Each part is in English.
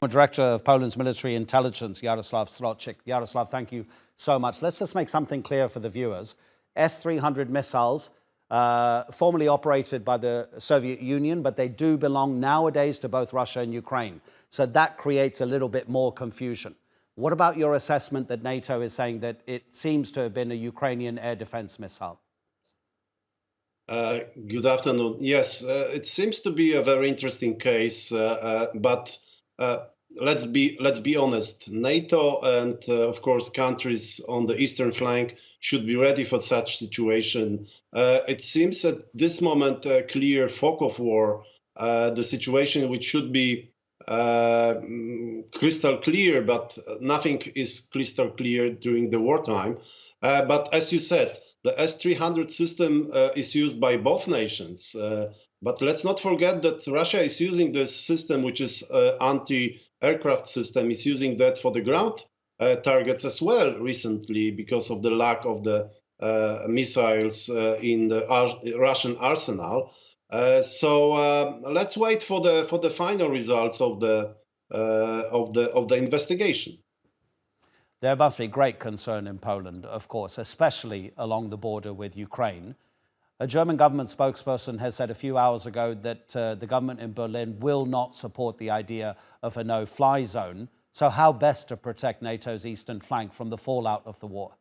Director of Poland's military intelligence, Jaroslaw Strozyk. Jaroslaw, thank you so much. Let's just make something clear for the viewers. S-300 missiles, formerly operated by the Soviet Union, but they do belong nowadays to both Russia and Ukraine. So that creates a little bit more confusion. What about your assessment that NATO is saying that it seems to have been a Ukrainian air defense missile? Good afternoon. Yes, it seems to be a very interesting case, but let's be honest. NATO and of course countries on the eastern flank should be ready for such situation. It seems at this moment a clear fog of war, the situation which should be crystal clear, but nothing is crystal clear during the wartime. But as you said, the S-300 system is used by both nations. But let's not forget that Russia is using this system, which is anti-aircraft system, is using that for the ground targets as well recently because of the lack of the missiles in the Russian arsenal. So let's wait for the final results of the investigation. There must be great concern in Poland, of course, especially along the border with Ukraine. A German government spokesperson has said a few hours ago that the government in Berlin will not support the idea of a no-fly zone. So how best to protect NATO's eastern flank from the fallout of the war?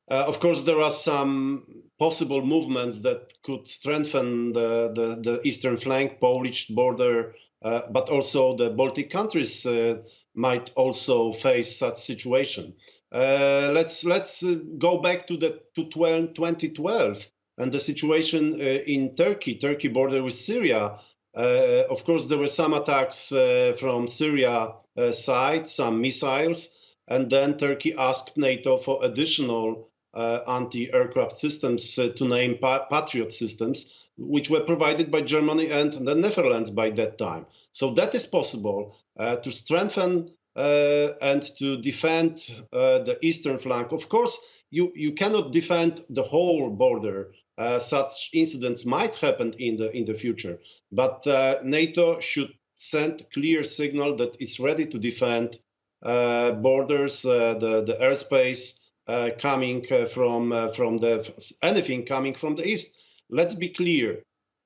Of course, there are some possible movements that could strengthen the eastern flank, Polish border, but also the Baltic countries might also face such situation. Let's go back to 2012 and the situation in Turkey border with Syria. Of course, there were some attacks from Syria side, some missiles, and then Turkey asked NATO for additional anti-aircraft systems, to name Patriot systems, which were provided by Germany and the Netherlands by that time. So that is possible to strengthen and to defend the eastern flank. Of course, you cannot defend the whole border. Such incidents might happen in the future, but NATO should send clear signal that it's ready to defend borders, the airspace coming from anything coming from the east. Let's be clear,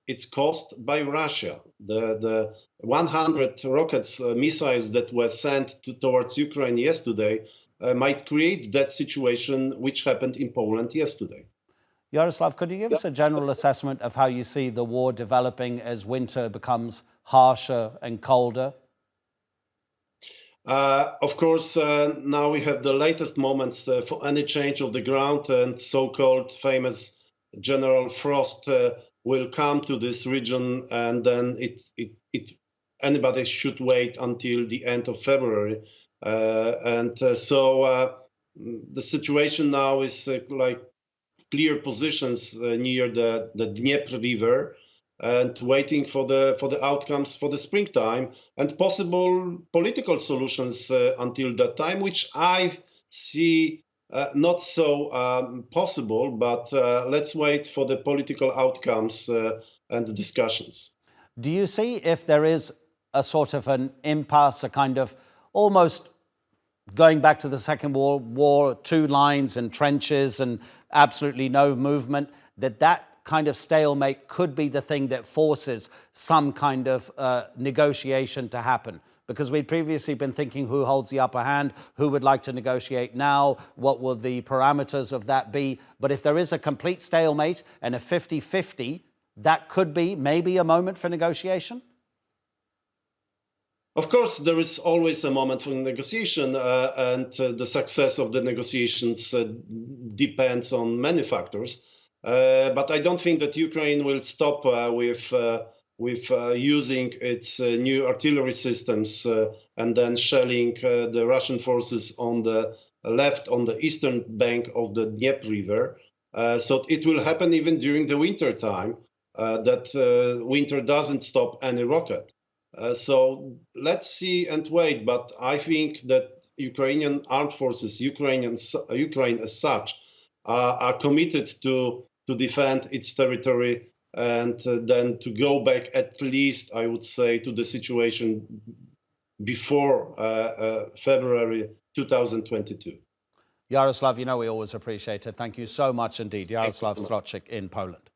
it's caused by Russia. The 100 rockets, missiles that were sent towards Ukraine yesterday might create that situation which happened in Poland yesterday. Jaroslaw, could you give us a general assessment of how you see the war developing as winter becomes harsher and colder? Of course, now we have the latest moments for any change of the ground, and so-called famous General Frost will come to this region, and then anybody should wait until the end of February. So the situation now is like clear positions near the Dnieper River, and waiting for the outcomes for the springtime and possible political solutions until that time, which I see not so possible, but let's wait for the political outcomes and the discussions. Do you see if there is a sort of an impasse, a kind of almost going back to the Second World War, two lines and trenches and absolutely no movement, that kind of stalemate could be the thing that forces some kind of negotiation to happen? Because we'd previously been thinking who holds the upper hand, who would like to negotiate now, what will the parameters of that be? But if there is a complete stalemate and a 50-50, that could be maybe a moment for negotiation? Of course, there is always a moment for negotiation, and the success of the negotiations depends on many factors. But I don't think that Ukraine will stop with using its new artillery systems and then shelling the Russian forces on the left, on the eastern bank of the Dnieper River. So it will happen even during the winter time, that winter doesn't stop any rocket. So let's see and wait. But I think that Ukrainian armed forces, Ukraine as such, are committed to defend its territory and then to go back, at least, I would say, to the situation before February 2022. Jaroslaw, you know we always appreciate it. Thank you so much indeed. Jaroslaw so much. Strozyk in Poland.